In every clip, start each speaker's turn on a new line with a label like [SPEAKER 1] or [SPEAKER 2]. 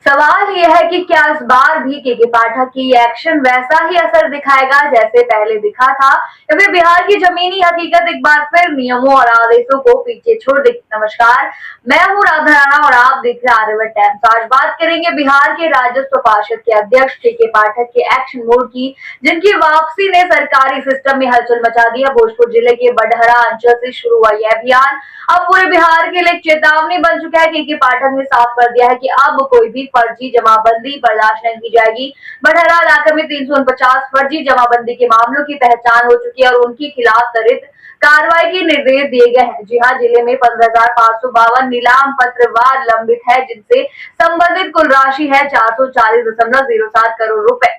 [SPEAKER 1] सवाल यह है कि क्या इस बार भी के पाठक की ये एक्शन वैसा ही असर दिखाएगा जैसे पहले दिखा था, या फिर बिहार की जमीनी हकीकत एक बार फिर नियमों और आदेशों को पीछे छोड़ देगी। नमस्कार, मैं हूँ राधा राणा और आप देख रहे हैं आर्यभट्ट टाइम्स। आज बात करेंगे बिहार के राजस्व पार्षद के अध्यक्ष के पाठक के एक्शन मोड की, जिनकी वापसी ने सरकारी सिस्टम में हलचल मचा दिया। भोजपुर जिले के बडहरा अंचल से शुरू हुआ यह अभियान अब पूरे बिहार के लिए चेतावनी बन चुका है। के पाठक ने साफ कर दिया है कि अब कोई भी फर्जी जमाबंदी बर्दाश्त नहीं की जाएगी। बडहरा इलाके में 349 फर्जी जमाबंदी के मामलों की पहचान हो चुकी है और उनके खिलाफ त्वरित कार्रवाई के निर्देश दिए गए हैं। जी हाँ, जिले में 15,552 नीलाम पत्र वाद लंबित है, जिनसे संबंधित कुल राशि है 440.07 करोड़ रुपए।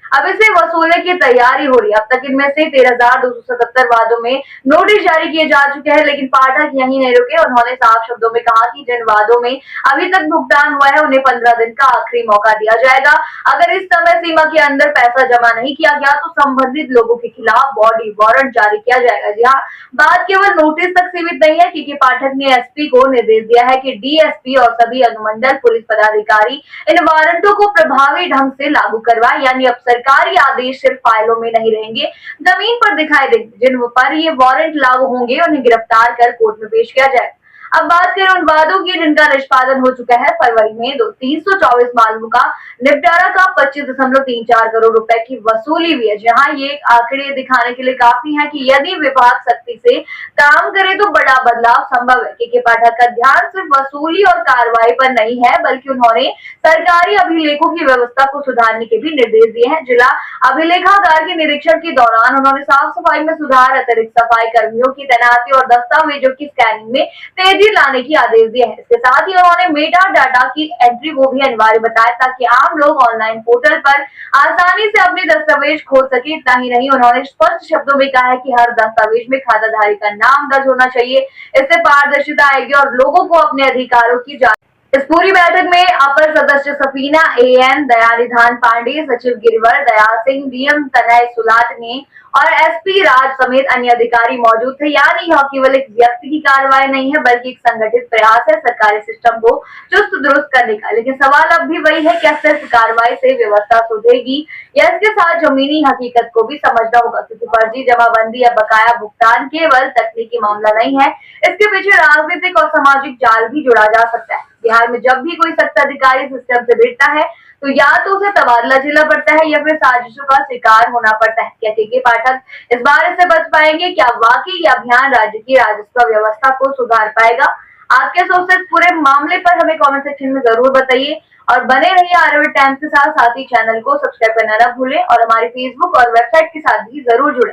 [SPEAKER 1] अब इसे वसूलने की तैयारी हो रही है। अब तक इनमें से 13,277 वादों में नोटिस जारी किए जा चुके हैं, लेकिन पाठक यहीं नहीं रुके। उन्होंने साफ शब्दों में कहा कि जिन वादों में अभी तक भुगतान हुआ है उन्हें 15 दिन का आखिरी मौका दिया जाएगा। अगर इस समय सीमा के अंदर पैसा जमा नहीं किया गया तो संबंधित लोगों के खिलाफ बॉडी वारंट जारी किया जाएगा। जी हाँ, बात केवल नोटिस तक सीमित नहीं है, क्योंकि पाठक ने एसपी को निर्देश दिया है कि डीएसपी और सभी अनुमंडल पुलिस पदाधिकारी इन वारंटों को प्रभावी ढंग से लागू करवाए, यानी अब सरकारी आदेश सिर्फ फाइलों में नहीं रहेंगे, जमीन पर दिखाई देंगे। जिन पर ये वारंट लागू होंगे उन्हें गिरफ्तार कर कोर्ट में पेश किया जाए। अब बात करें उन वादों की जिनका निष्पादन हो चुका है। फरवरी में 324 मामलों का निपटारा का 25.34 करोड़ रुपए की वसूली हुई है। जहां ये आंकड़े दिखाने के लिए काफी है कि यदि विभाग सख्ती से काम करे तो बड़ा बदलाव संभव है। के पाठक का ध्यान सिर्फ वसूली और कार्रवाई पर नहीं है, बल्कि उन्होंने सरकारी अभिलेखों की व्यवस्था को सुधारने के भी निर्देश दिए हैं। जिला अभिलेखागार के निरीक्षण के दौरान उन्होंने साफ सफाई में सुधार, अतिरिक्त सफाई कर्मियों की तैनाती और दस्तावेजों की स्कैनिंग में तेजी लाने की आदेश दिए हैं। इसके साथ ही उन्होंने मेटा डाटा की एंट्री को भी अनिवार्य बताया, ताकि आम लोग ऑनलाइन पोर्टल पर आसानी से अपने दस्तावेज खोल सके। इतना ही नहीं, उन्होंने स्पष्ट शब्दों में कहा है कि हर दस्तावेज में खाताधारी का नाम दर्ज होना चाहिए। इससे पारदर्शिता आएगी और लोगों को अपने अधिकारों की इस पूरी बैठक में अपर सदस्य सफीना एएन, दयानिधान पांडे, सचिव गिरिवर दयाल सिंह, डीएम तनय सुलाटने और एसपी राज समेत अन्य अधिकारी मौजूद थे। यानी यह केवल एक व्यक्ति की कार्रवाई नहीं है, बल्कि एक संगठित प्रयास है सरकारी सिस्टम को चुस्त दुरुस्त करने का। लेकिन सवाल अब भी वही है, क्या सिर्फ कार्रवाई से व्यवस्था सुधरेगी या इसके साथ जमीनी हकीकत को भी समझना होगा, क्योंकि फर्जी जमाबंदी या बकाया भुगतान केवल तकनीकी मामला नहीं है, इसके पीछे राजनीतिक और सामाजिक जाल भी जुड़ा जा सकता है। बिहार में जब भी कोई सख्त अधिकारी सिस्टम से भिड़ता है तो या तो उसे तबादला झेलना पड़ता है या फिर साजिशों का शिकार होना पड़ता है। क्या के पाठक इस बार से बच पाएंगे? क्या वाकई यह अभियान राज्य की राजस्व व्यवस्था को सुधार पाएगा? आपके सोच से पूरे मामले पर हमें कमेंट सेक्शन में जरूर बताइए और बने रहिए आर्यभट्ट टाइम्स के साथ ही चैनल को सब्सक्राइब करना न भूलें और हमारे फेसबुक और वेबसाइट के साथ भी जरूर जुड़े।